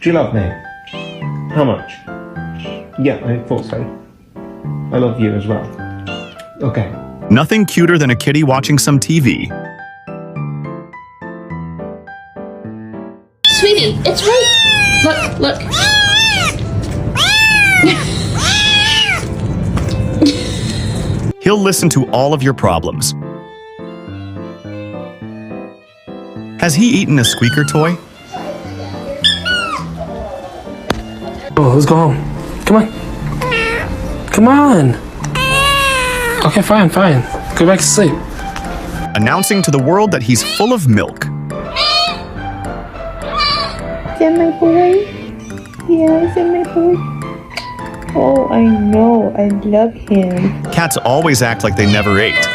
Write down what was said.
Do you love me? How much? Yeah, I thought so. I love you as well. Okay. Nothing cuter than a kitty watching some TV. Sweetie, it's right. Look. He'll listen to all of your problems. Has he eaten a squeaker toy? Oh, let's go home. Come on. Come on. Okay, fine. Go back to sleep. Announcing to the world that he's full of milk. Is that my boy? Yeah, is that my boy? Oh, I know. I love him. Cats always act like they never ate.